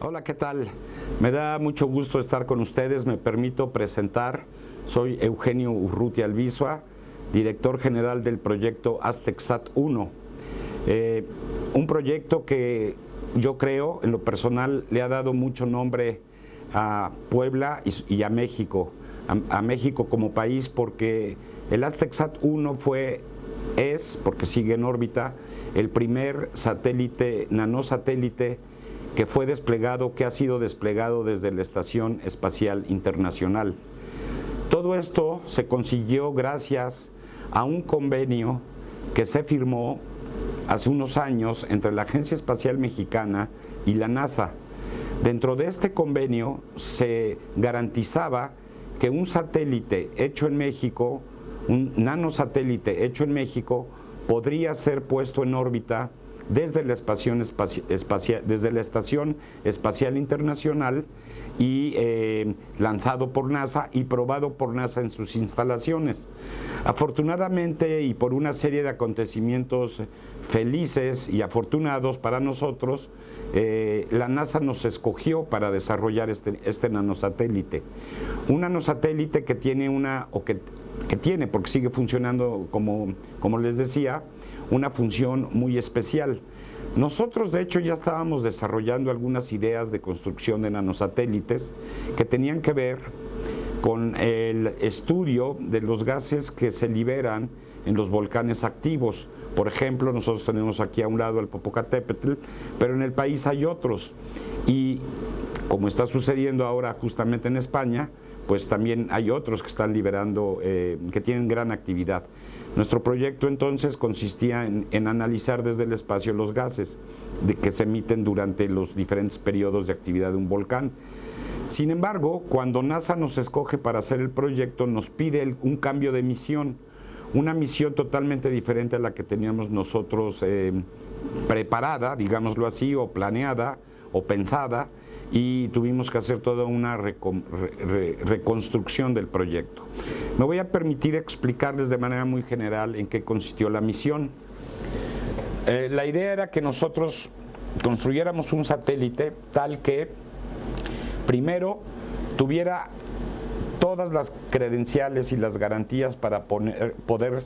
Hola, ¿qué tal? Me da mucho gusto estar con ustedes. Me permito presentar. Soy Eugenio Urrutia Albizua, director general del proyecto AztecSat-1. Un proyecto que yo creo, en lo personal, le ha dado mucho nombre a Puebla y a México. A México como país, porque el AztecSat-1 porque sigue en órbita, el primer satélite, nanosatélite, que ha sido desplegado desde la Estación Espacial Internacional. Todo esto se consiguió gracias a un convenio que se firmó hace unos años entre la Agencia Espacial Mexicana y la NASA. Dentro de este convenio se garantizaba que un satélite hecho en México, un nanosatélite hecho en México, podría ser puesto en órbita desde la Estación Espacial Internacional y lanzado por NASA y probado por NASA en sus instalaciones. Afortunadamente, y por una serie de acontecimientos felices y afortunados para nosotros, la NASA nos escogió para desarrollar este nanosatélite. Un nanosatélite que tiene que tiene, porque sigue funcionando como les decía, una función muy especial. Nosotros, de hecho, ya estábamos desarrollando algunas ideas de construcción de nanosatélites que tenían que ver con el estudio de los gases que se liberan en los volcanes activos. Por ejemplo, nosotros tenemos aquí a un lado el Popocatépetl, pero en el país hay otros. Y como está sucediendo ahora justamente en España, pues también hay otros que están liberando, que tienen gran actividad. Nuestro proyecto entonces consistía en analizar desde el espacio los gases que se emiten durante los diferentes periodos de actividad de un volcán. Sin embargo, cuando NASA nos escoge para hacer el proyecto, nos pide un cambio de misión, una misión totalmente diferente a la que teníamos nosotros preparada, digámoslo así, o planeada, o pensada, y tuvimos que hacer toda una reconstrucción del proyecto. Me voy a permitir explicarles de manera muy general en qué consistió la misión. La idea era que nosotros construyéramos un satélite tal que, primero, tuviera todas las credenciales y las garantías para poder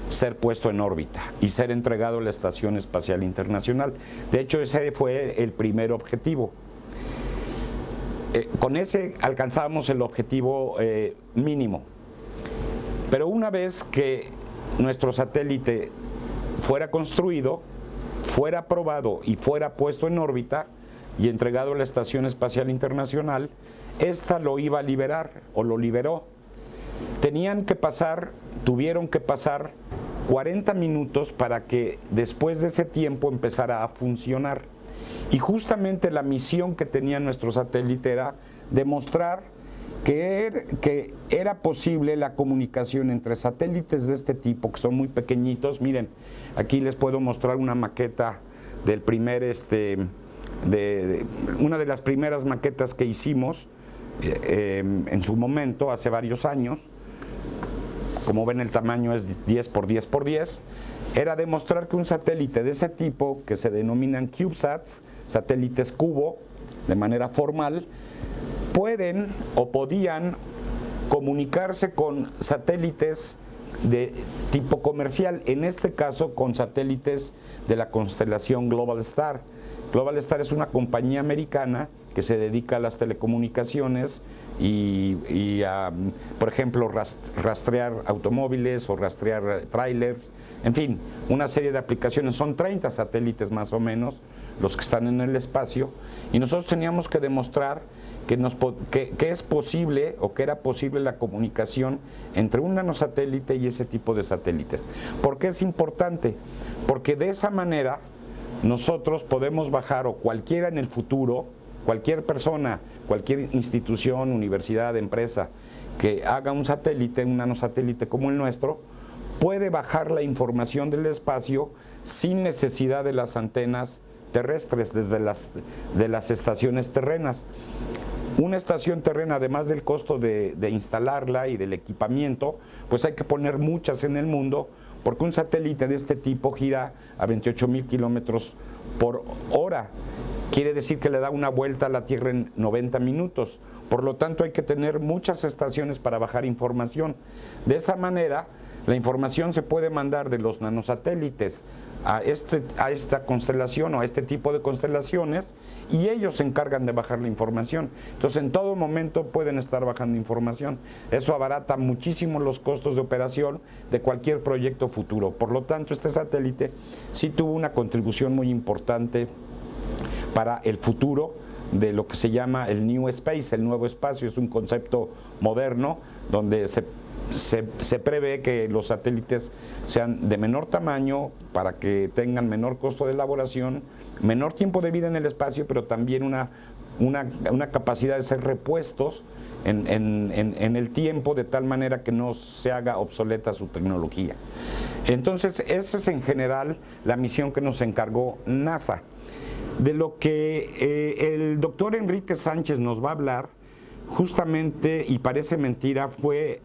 ser puesto en órbita y ser entregado a la Estación Espacial Internacional. De hecho, ese fue el primer objetivo. Con ese alcanzamos el objetivo mínimo. Pero una vez que nuestro satélite fuera construido, fuera probado y fuera puesto en órbita y entregado a la Estación Espacial Internacional, esta lo iba a liberar o lo liberó. Tuvieron que pasar 40 minutos para que después de ese tiempo empezara a funcionar. Y justamente la misión que tenía nuestro satélite era demostrar que era posible la comunicación entre satélites de este tipo, que son muy pequeñitos. Miren, aquí les puedo mostrar una maqueta del una de las primeras maquetas que hicimos en su momento, hace varios años. Como ven, el tamaño es 10 por 10 por 10. Era demostrar que un satélite de ese tipo, que se denominan CubeSats, satélites cubo, de manera formal, pueden o podían comunicarse con satélites de tipo comercial, en este caso con satélites de la constelación Global Star. Global Star es una compañía americana que se dedica a las telecomunicaciones y a, por ejemplo, rastrear automóviles o rastrear trailers, en fin, una serie de aplicaciones. Son 30 satélites más o menos los que están en el espacio, y nosotros teníamos que demostrar que es posible, o que era posible, la comunicación entre un nanosatélite y ese tipo de satélites. ¿Por qué es importante? Porque de esa manera nosotros podemos bajar, o cualquiera en el futuro, cualquier persona, cualquier institución, universidad, empresa que haga un satélite, un nanosatélite como el nuestro, puede bajar la información del espacio sin necesidad de las antenas terrestres de las estaciones terrenas. Una estación terrena, además del costo de instalarla y del equipamiento, pues hay que poner muchas en el mundo, porque un satélite de este tipo gira a 28,000 kilómetros por hora. quiere decir que le da una vuelta a la Tierra en 90 minutos. Por lo tanto, hay que tener muchas estaciones para bajar información. De esa manera, la información se puede mandar de los nanosatélites a esta constelación o a este tipo de constelaciones, y ellos se encargan de bajar la información. Entonces, en todo momento pueden estar bajando información. Eso abarata muchísimo los costos de operación de cualquier proyecto futuro. Por lo tanto, este satélite sí tuvo una contribución muy importante para el futuro de lo que se llama el New Space, el nuevo espacio. Es un concepto moderno donde se prevé que los satélites sean de menor tamaño para que tengan menor costo de elaboración, menor tiempo de vida en el espacio, pero también una capacidad de ser repuestos en el tiempo, de tal manera que no se haga obsoleta su tecnología. Entonces, esa es en general la misión que nos encargó NASA. De lo que el doctor Enrique Sánchez nos va a hablar, justamente, y parece mentira, fue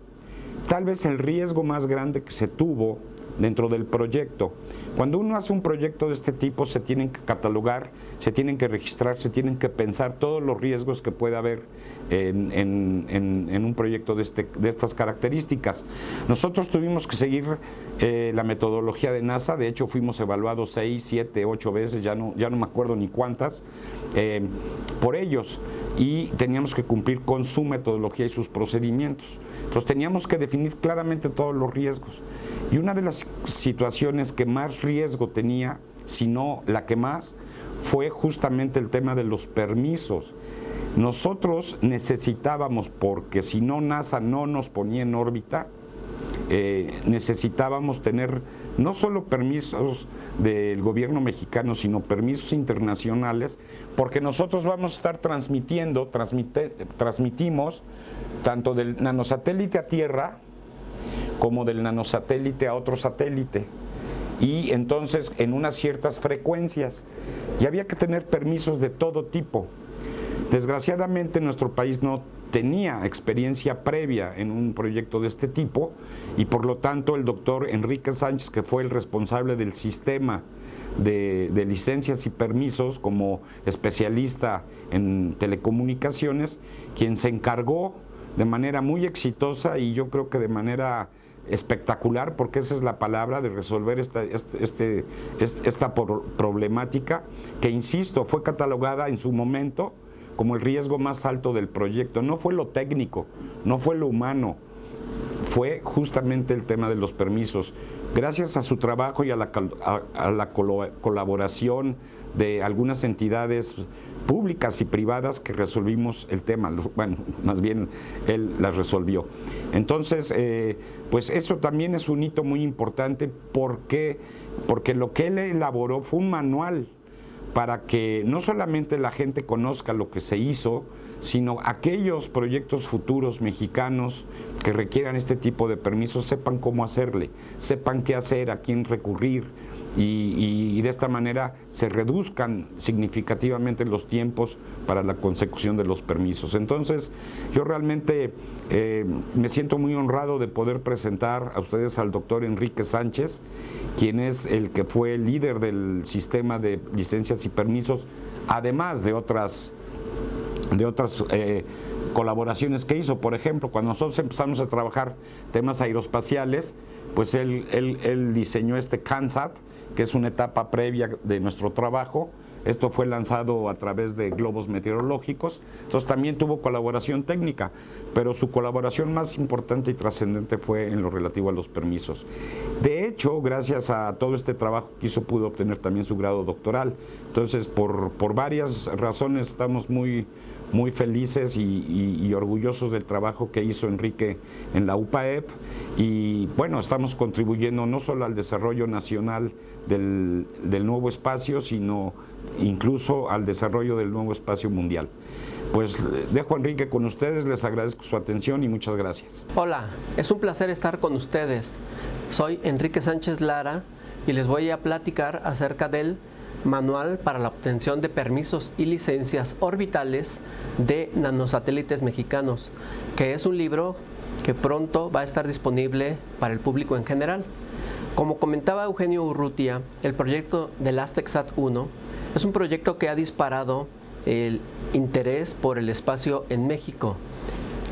tal vez el riesgo más grande que se tuvo dentro del proyecto. Cuando uno hace un proyecto de este tipo, se tienen que catalogar, se tienen que registrar, se tienen que pensar todos los riesgos que puede haber en un proyecto de estas características. Nosotros tuvimos que seguir la metodología de NASA. De hecho, fuimos evaluados 6, 7, 8 veces, ya no me acuerdo ni cuántas, por ellos, y teníamos que cumplir con su metodología y sus procedimientos. Entonces teníamos que definir claramente todos los riesgos. Y una de las situaciones que más riesgo tenía, si no la que más, fue justamente el tema de los permisos. Nosotros necesitábamos, porque si no NASA no nos ponía en órbita, necesitábamos tener no solo permisos del gobierno mexicano, sino permisos internacionales, porque nosotros vamos a estar transmitimos tanto del nanosatélite a Tierra como del nanosatélite a otro satélite, y entonces en unas ciertas frecuencias, y había que tener permisos de todo tipo. Desgraciadamente nuestro país no tenía experiencia previa en un proyecto de este tipo, y por lo tanto el doctor Enrique Sánchez, que fue el responsable del sistema de licencias y permisos como especialista en telecomunicaciones, quien se encargó de manera muy exitosa, y yo creo que de manera espectacular, porque esa es la palabra, de resolver esta problemática, que, insisto, fue catalogada en su momento como el riesgo más alto del proyecto. No fue lo técnico, no fue lo humano, fue justamente el tema de los permisos. Gracias a su trabajo y a la colaboración de algunas entidades públicas y privadas, que resolvimos el tema. Bueno, más bien él las resolvió. Entonces, pues eso también es un hito muy importante, porque lo que él elaboró fue un manual para que no solamente la gente conozca lo que se hizo, sino aquellos proyectos futuros mexicanos que requieran este tipo de permisos sepan cómo hacerle, sepan qué hacer, a quién recurrir, y de esta manera se reduzcan significativamente los tiempos para la consecución de los permisos. Entonces, yo realmente me siento muy honrado de poder presentar a ustedes al doctor Enrique Sánchez, quien es el que fue el líder del sistema de licencias y permisos, además de otras colaboraciones que hizo. Por ejemplo, cuando nosotros empezamos a trabajar temas aeroespaciales, pues él diseñó este CANSAT, que es una etapa previa de nuestro trabajo. Esto fue lanzado a través de globos meteorológicos, entonces también tuvo colaboración técnica, pero su colaboración más importante y trascendente fue en lo relativo a los permisos. De hecho, gracias a todo este trabajo que hizo, pudo obtener también su grado doctoral. Entonces, por varias razones estamos muy felices y orgullosos del trabajo que hizo Enrique en la UPAEP, y bueno, estamos contribuyendo no solo al desarrollo nacional del nuevo espacio, sino incluso al desarrollo del nuevo espacio mundial. Pues dejo a Enrique con ustedes, les agradezco su atención y muchas gracias. Hola, es un placer estar con ustedes. Soy Enrique Sánchez Lara y les voy a platicar acerca del Manual para la obtención de permisos y licencias orbitales de nanosatélites mexicanos, que es un libro que pronto va a estar disponible para el público en general. Como comentaba Eugenio Urrutia, el proyecto del Aztec Sat 1 Es un proyecto que ha disparado el interés por el espacio en México.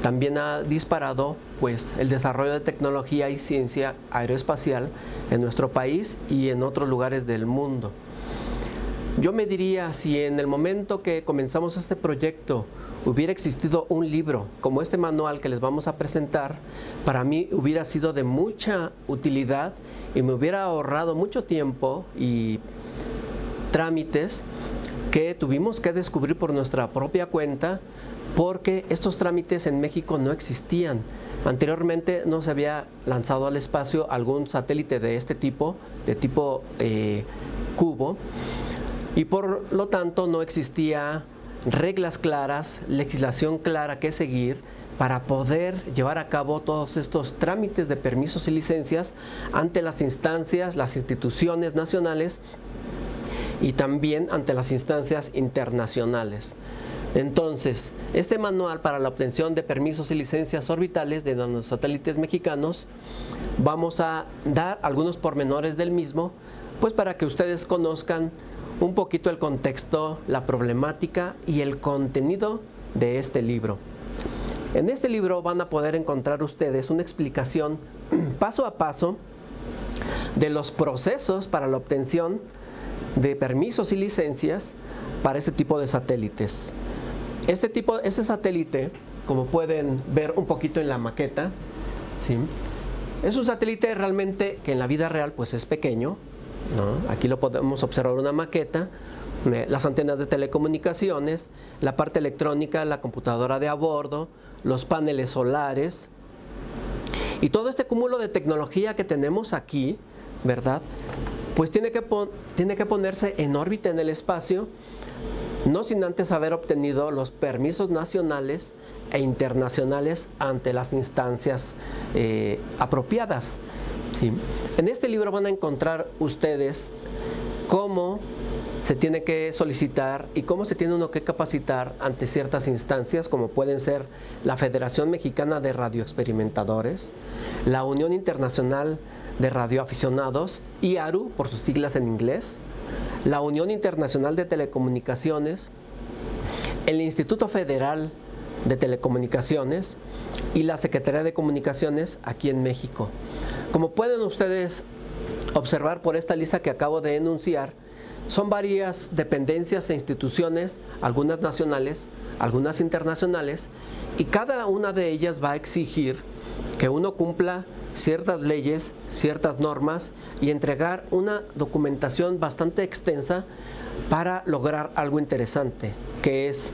También ha disparado pues, el desarrollo de tecnología y ciencia aeroespacial en nuestro país y en otros lugares del mundo. Yo me diría, si en el momento que comenzamos este proyecto hubiera existido un libro como este manual que les vamos a presentar, para mí hubiera sido de mucha utilidad y me hubiera ahorrado mucho tiempo y trámites que tuvimos que descubrir por nuestra propia cuenta, porque estos trámites en México no existían. Anteriormente no se había lanzado al espacio algún satélite de este tipo, de tipo cubo, y por lo tanto no existía reglas claras, legislación clara que seguir para poder llevar a cabo todos estos trámites de permisos y licencias ante las instancias, las instituciones nacionales y también ante las instancias internacionales. Entonces, este manual para la obtención de permisos y licencias orbitales de nanosatélites mexicanos, vamos a dar algunos pormenores del mismo, pues para que ustedes conozcan un poquito el contexto, la problemática y el contenido de este libro. En este libro van a poder encontrar ustedes una explicación paso a paso de los procesos para la obtención de permisos y licencias para este tipo de satélites. Este satélite, como pueden ver un poquito en la maqueta, ¿sí? Es un satélite realmente que en la vida real pues es pequeño, ¿no? Aquí lo podemos observar una maqueta, las antenas de telecomunicaciones, la parte electrónica, la computadora de a bordo, los paneles solares y todo este cúmulo de tecnología que tenemos aquí, ¿verdad? Pues tiene que ponerse en órbita en el espacio, no sin antes haber obtenido los permisos nacionales e internacionales ante las instancias apropiadas. ¿Sí? En este libro van a encontrar ustedes cómo se tiene que solicitar y cómo se tiene uno que capacitar ante ciertas instancias, como pueden ser la Federación Mexicana de Radioexperimentadores, la Unión Internacional de Radioaficionados, IARU por sus siglas en inglés, la Unión Internacional de Telecomunicaciones, el Instituto Federal de Telecomunicaciones y la Secretaría de Comunicaciones aquí en México. Como pueden ustedes observar por esta lista que acabo de enunciar, son varias dependencias e instituciones, algunas nacionales, algunas internacionales, y cada una de ellas va a exigir que uno cumpla ciertas leyes, ciertas normas y entregar una documentación bastante extensa para lograr algo interesante, que es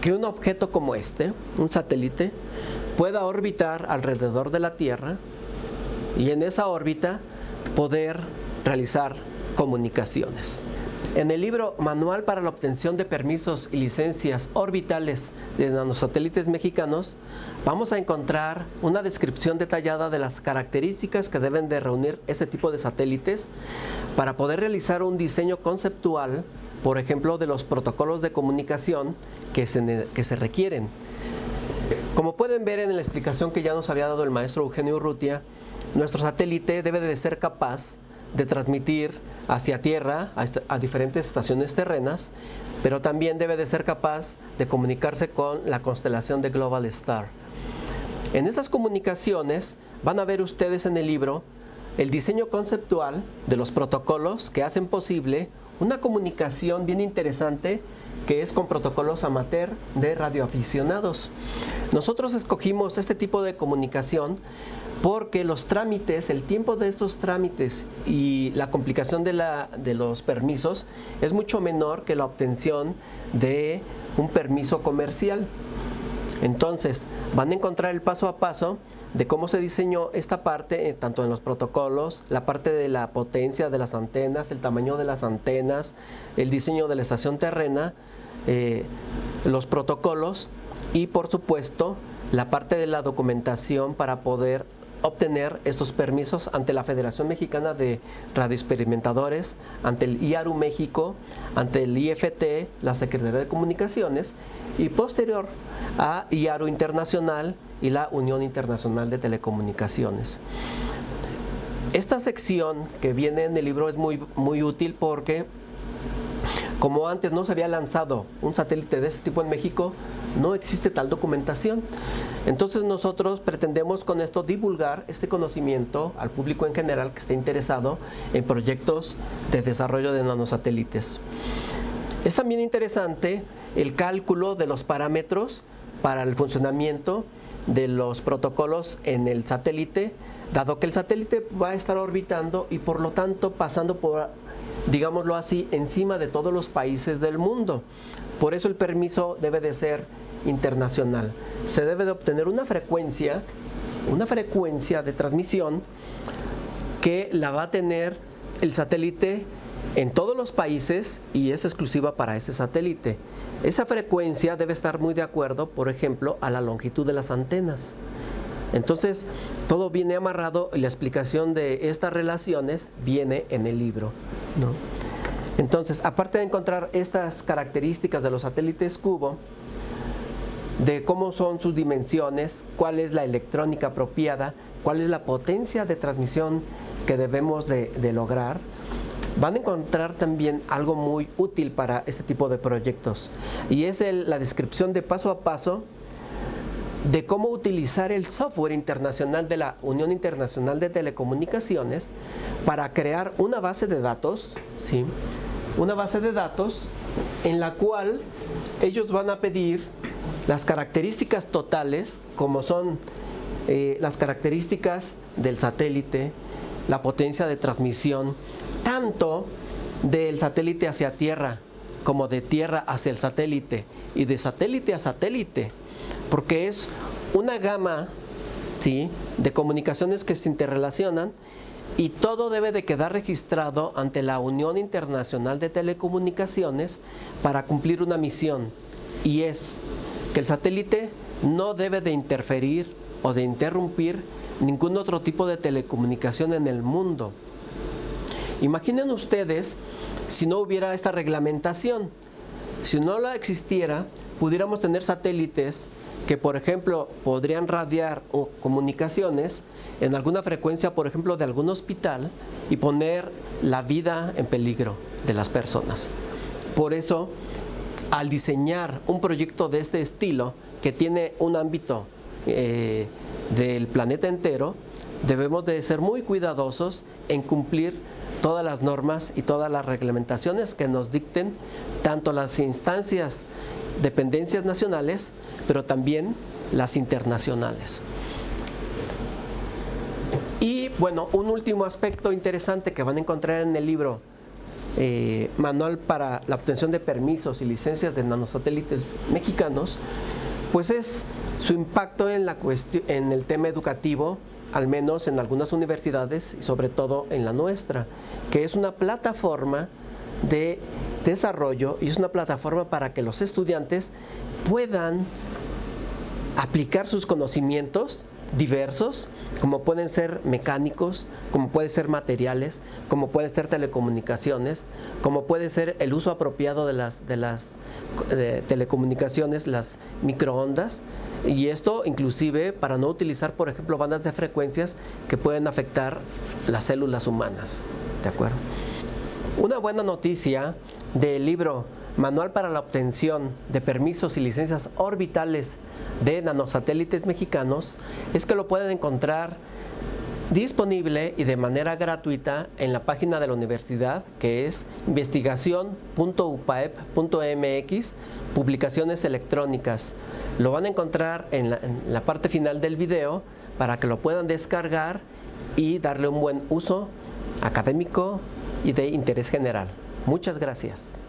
que un objeto como este, un satélite, pueda orbitar alrededor de la Tierra y en esa órbita poder realizar comunicaciones. En el libro Manual para la obtención de permisos y licencias orbitales de nanosatélites mexicanos, vamos a encontrar una descripción detallada de las características que deben de reunir este tipo de satélites para poder realizar un diseño conceptual, por ejemplo, de los protocolos de comunicación que se requieren. Como pueden ver en la explicación que ya nos había dado el maestro Eugenio Urrutia, nuestro satélite debe de ser capaz de transmitir hacia Tierra a diferentes estaciones terrenas, pero también debe de ser capaz de comunicarse con la constelación de Global Star. En esas comunicaciones van a ver ustedes en el libro el diseño conceptual de los protocolos que hacen posible una comunicación bien interesante que es con protocolos amateur de radioaficionados. Nosotros escogimos este tipo de comunicación porque los trámites, el tiempo de estos trámites y la complicación de los permisos es mucho menor que la obtención de un permiso comercial. Entonces, van a encontrar el paso a paso de cómo se diseñó esta parte, tanto en los protocolos, la parte de la potencia de las antenas, el tamaño de las antenas, el diseño de la estación terrena, los protocolos y, por supuesto, la parte de la documentación para poder obtener estos permisos ante la Federación Mexicana de Radioexperimentadores, ante el IARU México, ante el IFT, la Secretaría de Comunicaciones, y posterior a IARU Internacional y la Unión Internacional de Telecomunicaciones. Esta sección que viene en el libro es muy útil porque Como antes no se había lanzado un satélite de ese tipo en México, no existe tal documentación. Entonces nosotros pretendemos con esto divulgar este conocimiento al público en general que esté interesado en proyectos de desarrollo de nanosatélites. Es también interesante el cálculo de los parámetros para el funcionamiento de los protocolos en el satélite, dado que el satélite va a estar orbitando y por lo tanto pasando por, digámoslo así, encima de todos los países del mundo. Por eso el permiso debe de ser internacional. Se debe de obtener una frecuencia de transmisión que la va a tener el satélite en todos los países y es exclusiva para ese satélite. Esa frecuencia debe estar muy de acuerdo, por ejemplo, a la longitud de las antenas. Entonces, todo viene amarrado y la explicación de estas relaciones viene en el libro, ¿no? Entonces, aparte de encontrar estas características de los satélites cubo, de cómo son sus dimensiones, cuál es la electrónica apropiada, cuál es la potencia de transmisión que debemos de lograr, van a encontrar también algo muy útil para este tipo de proyectos y es la descripción de paso a paso de cómo utilizar el software internacional de la Unión Internacional de Telecomunicaciones para crear una base de datos, ¿sí? Una base de datos en la cual ellos van a pedir las características totales, como son las características del satélite, la potencia de transmisión, tanto del satélite hacia tierra como de tierra hacia el satélite y de satélite a satélite, porque es una gama, ¿sí?, de comunicaciones que se interrelacionan y todo debe de quedar registrado ante la Unión Internacional de Telecomunicaciones para cumplir una misión, y es que el satélite no debe de interferir o de interrumpir ningún otro tipo de telecomunicación en el mundo. Imaginen ustedes si no hubiera esta reglamentación, si no la existiera, pudiéramos tener satélites que, por ejemplo, podrían radiar o comunicaciones en alguna frecuencia, por ejemplo, de algún hospital y poner la vida en peligro de las personas. Por eso, al diseñar un proyecto de este estilo, que tiene un ámbito del planeta entero, debemos de ser muy cuidadosos en cumplir todas las normas y todas las reglamentaciones que nos dicten tanto las instancias, dependencias nacionales, pero también las internacionales. Y bueno, un último aspecto interesante que van a encontrar en el libro Manual para la obtención de permisos y licencias de nanosatélites mexicanos, pues es su impacto en en el tema educativo, al menos en algunas universidades y sobre todo en la nuestra, que es una plataforma de desarrollo y es una plataforma para que los estudiantes puedan aplicar sus conocimientos diversos, como pueden ser mecánicos, como pueden ser materiales, como pueden ser telecomunicaciones, como puede ser el uso apropiado de las telecomunicaciones, las microondas, y esto inclusive para no utilizar, por ejemplo, bandas de frecuencias que pueden afectar las células humanas, ¿de acuerdo? Una buena noticia del libro Manual para la obtención de permisos y licencias orbitales de nanosatélites mexicanos es que lo pueden encontrar disponible y de manera gratuita en la página de la universidad, que es investigación.upaep.mx, publicaciones electrónicas. Lo van a encontrar en la parte final del video para que lo puedan descargar y darle un buen uso académico y de interés general. Muchas gracias.